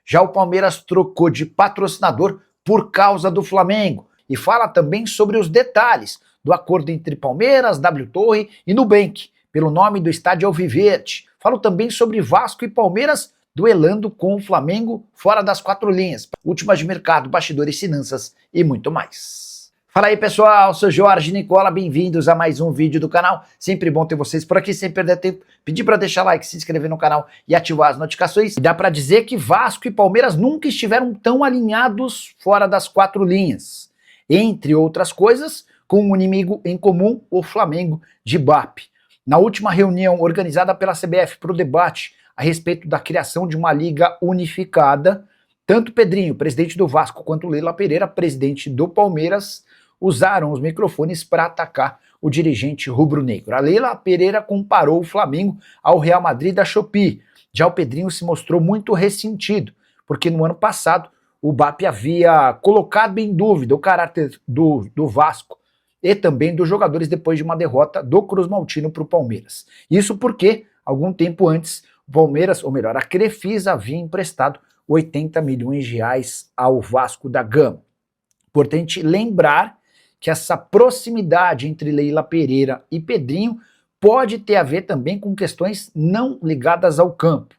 Já o Palmeiras trocou de patrocinador por causa do Flamengo e fala também sobre os detalhes do acordo entre Palmeiras, W Torre e Nubank, pelo nome do estádio Alviverde. Falo também sobre Vasco e Palmeiras duelando com o Flamengo fora das quatro linhas, últimas de mercado, bastidores, finanças e muito mais. Fala aí pessoal, sou Jorge Nicola, bem-vindos a mais um vídeo do canal. Sempre bom ter vocês por aqui, sem perder tempo. Pedir para deixar like, se inscrever no canal e ativar as notificações. E dá para dizer que Vasco e Palmeiras nunca estiveram tão alinhados fora das quatro linhas. Entre outras coisas, com um inimigo em comum, o Flamengo de BAP. Na última reunião organizada pela CBF para o debate a respeito da criação de uma liga unificada, tanto Pedrinho, presidente do Vasco, quanto Leila Pereira, presidente do Palmeiras, usaram os microfones para atacar o dirigente rubro-negro. A Leila Pereira comparou o Flamengo ao Real Madrid da Shopee. Já o Pedrinho se mostrou muito ressentido, porque no ano passado o BAP havia colocado em dúvida o caráter do Vasco e também dos jogadores depois de uma derrota do Cruz Maltino para o Palmeiras. Isso porque, algum tempo antes, o Palmeiras, ou melhor, a Crefisa havia emprestado 80 milhões de reais ao Vasco da Gama. Importante lembrar que essa proximidade entre Leila Pereira e Pedrinho pode ter a ver também com questões não ligadas ao campo.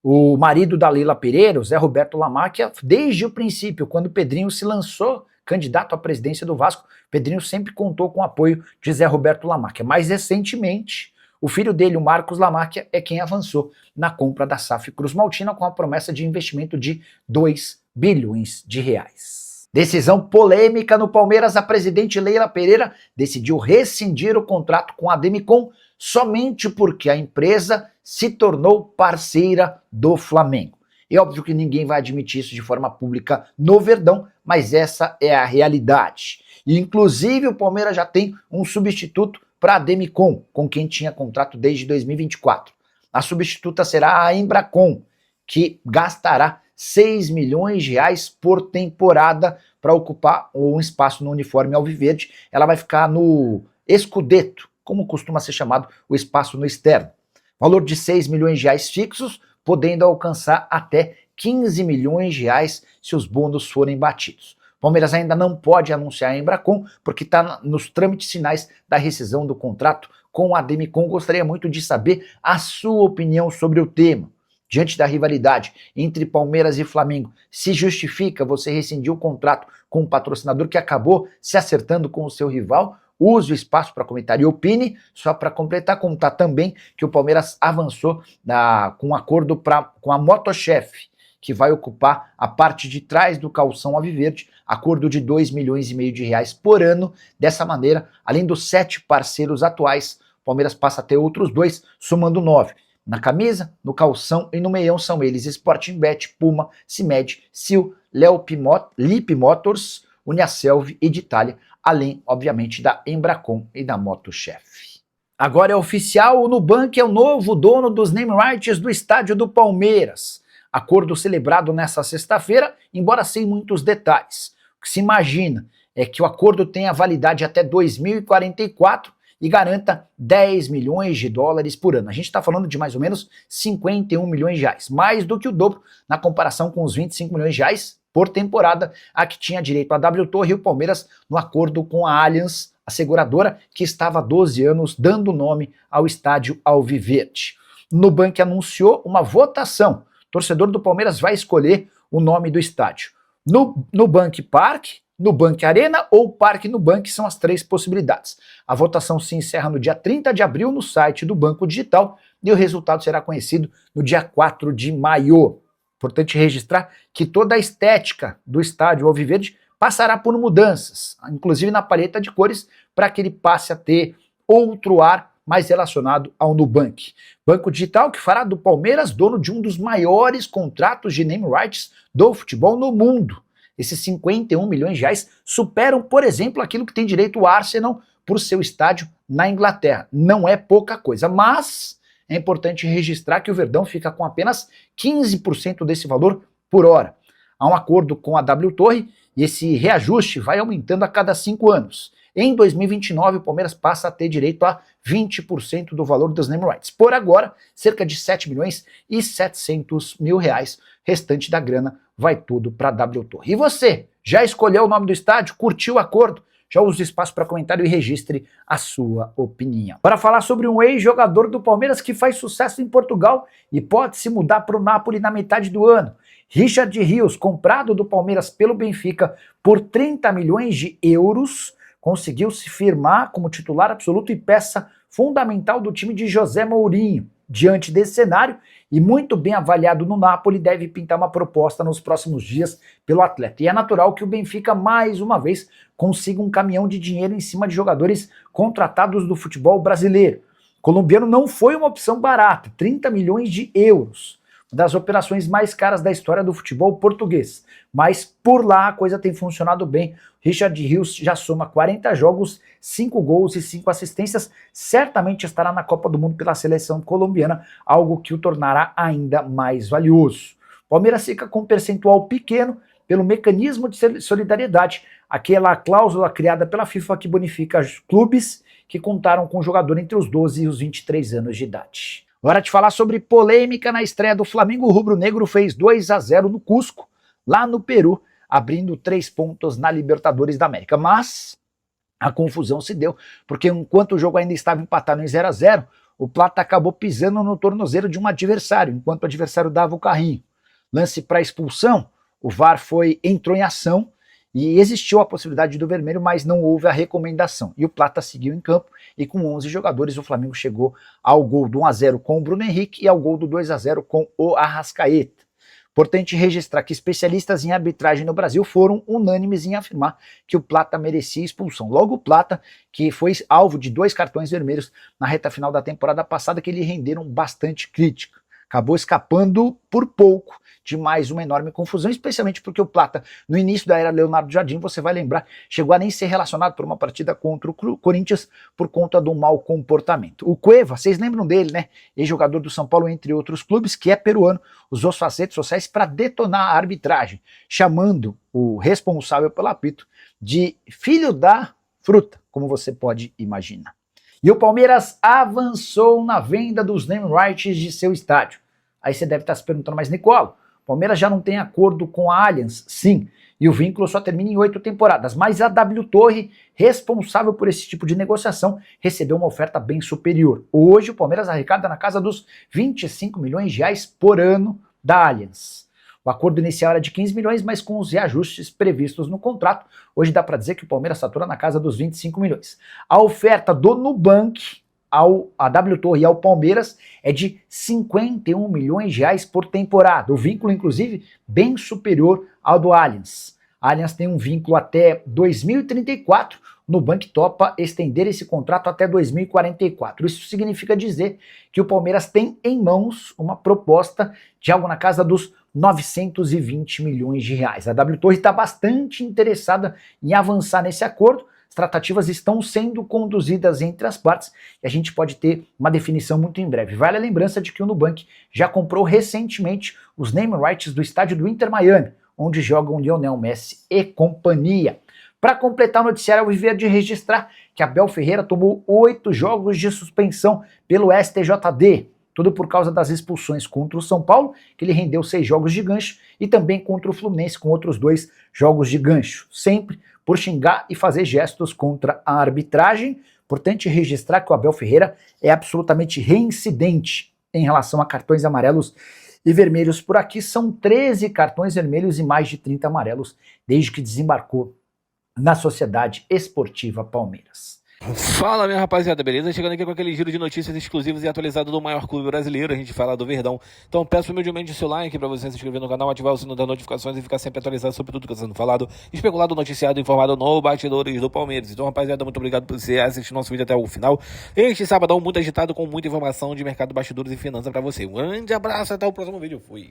O marido da Leila Pereira, o Zé Roberto Lamacchia, desde o princípio, quando Pedrinho se lançou candidato à presidência do Vasco, Pedrinho sempre contou com o apoio de Zé Roberto Lamacchia. Mais recentemente, o filho dele, o Marcos Lamacchia, é quem avançou na compra da SAF Cruz Maltina com a promessa de investimento de 2 bilhões de reais. Decisão polêmica no Palmeiras, a presidente Leila Pereira decidiu rescindir o contrato com a Demicon somente porque a empresa se tornou parceira do Flamengo. É óbvio que ninguém vai admitir isso de forma pública no Verdão, mas essa é a realidade. E, inclusive, o Palmeiras já tem um substituto para a Demicon, com quem tinha contrato desde 2024. A substituta será a Embracon, que gastará 6 milhões de reais por temporada para ocupar um espaço no uniforme alviverde. Ela vai ficar no Scudetto, como costuma ser chamado o espaço no externo. Valor de 6 milhões de reais fixos, podendo alcançar até 15 milhões de reais se os bônus forem batidos. O Palmeiras ainda não pode anunciar a Embracon, porque está nos trâmites finais da rescisão do contrato com a Demicon. Gostaria muito de saber a sua opinião sobre o tema. Diante da rivalidade entre Palmeiras e Flamengo, se justifica você rescindir o contrato com um patrocinador que acabou se acertando com o seu rival? Use o espaço para comentar e opine. Só para completar, contar também que o Palmeiras avançou com um acordo com a Motochef, que vai ocupar a parte de trás do calção alviverde, acordo de 2 milhões e meio de reais por ano. Dessa maneira, além dos 7 parceiros atuais, o Palmeiras passa a ter outros 2, somando 9. Na camisa, no calção e no meião são eles Sporting Bet, Puma, Cimed, Sil, Lip Motors, Uniaselv e D'Italia, além, obviamente, da Embracon e da Motochef. Agora é oficial, o Nubank é o novo dono dos name rights do estádio do Palmeiras. Acordo celebrado nesta sexta-feira, embora sem muitos detalhes. O que se imagina é que o acordo tenha validade até 2044 e garanta 10 milhões de dólares por ano. A gente está falando de mais ou menos 51 milhões de reais, mais do que o dobro na comparação com os 25 milhões de reais por temporada a que tinha direito a W Torre e o Palmeiras no acordo com a Allianz, a seguradora que estava há 12 anos dando nome ao estádio Alviverde. Nubank anunciou uma votação. O torcedor do Palmeiras vai escolher o nome do estádio. Nubank Park, Nubank Arena ou Parque Nubank são as 3 possibilidades. A votação se encerra no dia 30 de abril no site do Banco Digital e o resultado será conhecido no dia 4 de maio. Importante registrar que toda a estética do estádio Alviverde passará por mudanças, inclusive na paleta de cores, para que ele passe a ter outro ar mais relacionado ao Nubank. Banco Digital que fará do Palmeiras dono de um dos maiores contratos de name rights do futebol no mundo. Esses 51 milhões de reais superam, por exemplo, aquilo que tem direito o Arsenal por seu estádio na Inglaterra. Não é pouca coisa, mas é importante registrar que o Verdão fica com apenas 15% desse valor por hora. Há um acordo com a W Torre e esse reajuste vai aumentando a cada 5 anos. Em 2029, o Palmeiras passa a ter direito a 20% do valor dos name rights. Por agora, cerca de 7 milhões e 700 mil reais. Restante da grana vai tudo para a W Torre. E você, já escolheu o nome do estádio? Curtiu o acordo? Já use o espaço para comentário e registre a sua opinião. Para falar sobre um ex-jogador do Palmeiras que faz sucesso em Portugal e pode se mudar para o Napoli na metade do ano. Richard Rios, comprado do Palmeiras pelo Benfica por 30 milhões de euros, conseguiu se firmar como titular absoluto e peça fundamental do time de José Mourinho. Diante desse cenário, e muito bem avaliado no Napoli, deve pintar uma proposta nos próximos dias pelo atleta. E é natural que o Benfica, mais uma vez, consiga um caminhão de dinheiro em cima de jogadores contratados do futebol brasileiro. O colombiano não foi uma opção barata, 30 milhões de euros. Das operações mais caras da história do futebol português. Mas por lá a coisa tem funcionado bem. Richard Rios já soma 40 jogos, 5 gols e 5 assistências. Certamente estará na Copa do Mundo pela seleção colombiana, algo que o tornará ainda mais valioso. Palmeiras fica com um percentual pequeno pelo mecanismo de solidariedade, aquela cláusula criada pela FIFA que bonifica os clubes que contaram com o jogador entre os 12 e os 23 anos de idade. Hora de falar sobre polêmica na estreia do Flamengo. O rubro-negro fez 2-0 no Cusco, lá no Peru, abrindo 3 pontos na Libertadores da América. Mas a confusão se deu, porque enquanto o jogo ainda estava empatado em 0-0, o Plata acabou pisando no tornozelo de um adversário, enquanto o adversário dava o carrinho. Lance para expulsão, o VAR entrou em ação, e existiu a possibilidade do vermelho, mas não houve a recomendação. E o Plata seguiu em campo e com 11 jogadores o Flamengo chegou ao gol do 1-0 com o Bruno Henrique e ao gol do 2-0 com o Arrascaeta. Importante registrar que especialistas em arbitragem no Brasil foram unânimes em afirmar que o Plata merecia expulsão. Logo o Plata, que foi alvo de 2 cartões vermelhos na reta final da temporada passada, que lhe renderam bastante crítica. Acabou escapando por pouco de mais uma enorme confusão, especialmente porque o Plata, no início da era Leonardo Jardim, você vai lembrar, chegou a nem ser relacionado por uma partida contra o Corinthians por conta do mau comportamento. O Cueva, vocês lembram dele, né? Ex-jogador do São Paulo, entre outros clubes, que é peruano, usou suas redes sociais para detonar a arbitragem, chamando o responsável pelo apito de filho da fruta, como você pode imaginar. E o Palmeiras avançou na venda dos name rights de seu estádio. Aí você deve estar se perguntando, mas Nicola, o Palmeiras já não tem acordo com a Allianz? Sim, e o vínculo só termina em 8 temporadas, mas a W Torre, responsável por esse tipo de negociação, recebeu uma oferta bem superior. Hoje o Palmeiras arrecada na casa dos 25 milhões de reais por ano da Allianz. O acordo inicial era de 15 milhões, mas com os reajustes previstos no contrato, hoje dá para dizer que o Palmeiras fatura na casa dos 25 milhões. A oferta do Nubank a W Torre e ao Palmeiras é de 51 milhões de reais por temporada. O vínculo, inclusive, bem superior ao do Allianz. A Allianz tem um vínculo até 2034, o Nubank topa estender esse contrato até 2044. Isso significa dizer que o Palmeiras tem em mãos uma proposta de algo na casa dos 920 milhões de reais. A W Torre está bastante interessada em avançar nesse acordo. As tratativas estão sendo conduzidas entre as partes e a gente pode ter uma definição muito em breve. Vale a lembrança de que o Nubank já comprou recentemente os name rights do estádio do Inter Miami, onde jogam Lionel Messi e companhia. Para completar o noticiário, eu viria de registrar que Abel Ferreira tomou 8 jogos de suspensão pelo STJD, tudo por causa das expulsões contra o São Paulo, que ele rendeu 6 jogos de gancho, e também contra o Fluminense com outros 2 jogos de gancho, sempre por xingar e fazer gestos contra a arbitragem. Importante registrar que o Abel Ferreira é absolutamente reincidente em relação a cartões amarelos e vermelhos. Por aqui são 13 cartões vermelhos e mais de 30 amarelos desde que desembarcou na Sociedade Esportiva Palmeiras. Fala, minha rapaziada, beleza? Chegando aqui com aquele giro de notícias exclusivas e atualizado do maior clube brasileiro, a gente fala do Verdão. Então peço humildemente o seu like para você se inscrever no canal, ativar o sino das notificações e ficar sempre atualizado sobre tudo que está sendo falado, especulado, noticiado, informado no Bastidores do Palmeiras. Então, rapaziada, muito obrigado por você assistir nosso vídeo até o final. Este sábado muito agitado com muita informação de mercado, bastidores e finanças para você. Um grande abraço, até o próximo vídeo. Fui!